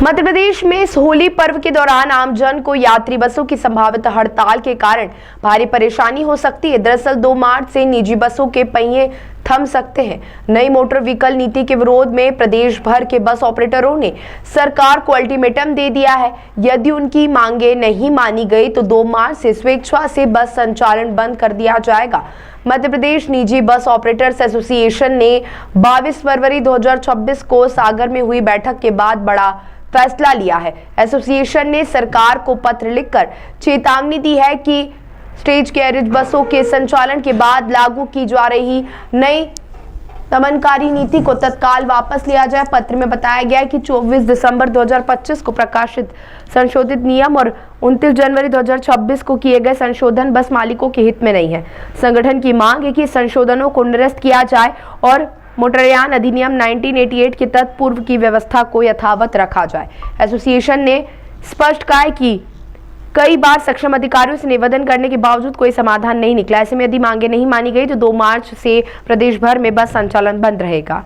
मध्य प्रदेश में इस होली पर्व के दौरान आमजन को यात्री बसों की संभावित हड़ताल के कारण भारी परेशानी हो सकती है। दरअसल 2 मार्च से निजी बसों के पहिए थम सकते हैं। नई मोटर व्हीकल नीति के विरोध में प्रदेश भर के बस ऑपरेटरों ने सरकार को अल्टीमेटम दे दिया है। यदि उनकी मांगे नहीं मानी गई तो 2 मार्च से स्वेच्छा से बस संचालन बंद कर दिया जाएगा। मध्य प्रदेश निजी बस ऑपरेटर्स एसोसिएशन ने 22 फरवरी 2026 को सागर में हुई बैठक के बाद बड़ा फैसला लिया है। एसोसिएशन ने सरकार को पत्र लिखकर चेतावनी दी है कि स्टेज कैरिज बसों के संचालन के बाद लागू की जा रही नई दमनकारी नीति को तत्काल वापस लिया जाए। पत्र में बताया गया है कि 24 दिसंबर 2025 को प्रकाशित संशोधित नियम और 29 जनवरी 2026 को किए गए संशोधन बस मालिकों के हित में नहीं है। संगठन की मांग है कि संशोधनों को निरस्त किया जाए और मोटरयान अधिनियम 1988 के तत्पूर्व की व्यवस्था को यथावत रखा जाए। एसोसिएशन ने स्पष्ट कहा है कि कई बार सक्षम अधिकारियों से निवेदन करने के बावजूद कोई समाधान नहीं निकला। ऐसे में यदि मांगे नहीं मानी गई तो 2 मार्च से प्रदेश भर में बस संचालन बंद रहेगा।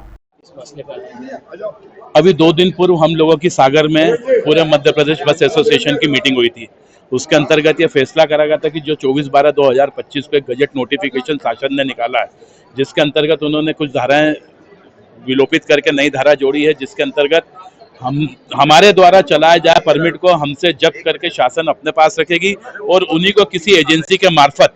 अभी 2 दिन पूर्व हम लोगों की सागर में पूरे मध्य प्रदेश बस एसोसिएशन की मीटिंग हुई थी। उसके अंतर्गत ये फैसला करा गया था कि जो 24/12/2025 को एक गजट नोटिफिकेशन शासन ने निकाला है, जिसके अंतर्गत उन्होंने कुछ धाराएं विलोपित करके नई धारा जोड़ी है, जिसके अंतर्गत हमारे द्वारा चलाया जाए परमिट को हमसे जब्त करके शासन अपने पास रखेगी और उन्हीं को किसी एजेंसी के मार्फत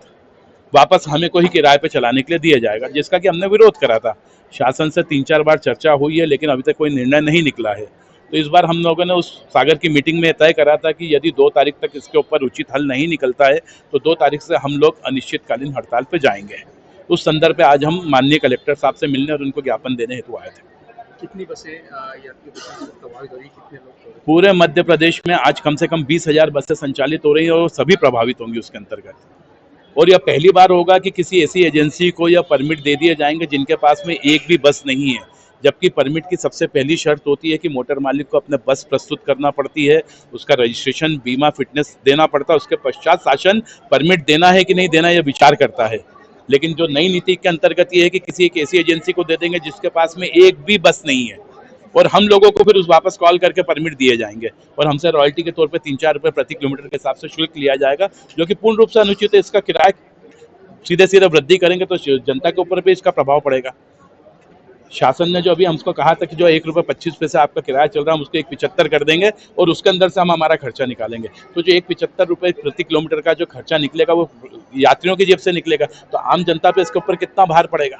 वापस हमें को ही किराए पे चलाने के लिए दिया जाएगा, जिसका कि हमने विरोध करा था। शासन से 3-4 बार चर्चा हुई है, लेकिन अभी तक कोई निर्णय नहीं निकला है। तो इस बार हम लोगों ने उस सागर की मीटिंग में तय करा था कि यदि 2 तारीख तक इसके ऊपर उचित हल नहीं निकलता है तो 2 तारीख से हम लोग अनिश्चितकालीन हड़ताल पे जाएंगे। उस संदर्भ पे आज हम माननीय कलेक्टर साहब से मिलने और उनको ज्ञापन देने हेतु आए थे। कितनी बसें प्रभावित हो रही, कितने लोग? पूरे मध्य प्रदेश में आज कम से कम 20,000 बसें संचालित हो रही हैं और सभी प्रभावित होंगी उसके अंतर्गत। और यह पहली बार होगा कि किसी ऐसी एजेंसी को यह परमिट दे दिए जाएंगे जिनके पास में एक भी बस नहीं है, जबकि परमिट की सबसे पहली शर्त होती है कि मोटर मालिक को अपने बस प्रस्तुत करना पड़ती है, उसका रजिस्ट्रेशन, बीमा, फिटनेस देना पड़ता है। उसके पश्चात शासन परमिट देना है कि नहीं देना यह विचार करता है। लेकिन जो नई नीति के अंतर्गत ये है कि किसी एक ऐसी एजेंसी को दे देंगे जिसके पास में एक भी बस नहीं है और हम लोगों को फिर उस वापस कॉल करके परमिट दिए जाएंगे और हमसे रॉयल्टी के तौर पे 3-4 रुपये प्रति किलोमीटर के हिसाब से शुल्क लिया जाएगा, जो कि पूर्ण रूप से अनुचित है। इसका किराया सीधे वृद्धि करेंगे तो जनता के ऊपर भी इसका प्रभाव पड़ेगा। शासन ने जो अभी हमको कहा था कि जो 1 रुपये 25 पैसे आपका किराया चल रहा है हम उसको 1.75 कर देंगे और उसके अंदर से हम हमारा खर्चा निकालेंगे। तो जो 1.75 रुपये प्रति किलोमीटर का जो खर्चा निकलेगा वो यात्रियों की जेब से निकलेगा, तो आम जनता पे इसके ऊपर कितना भार पड़ेगा।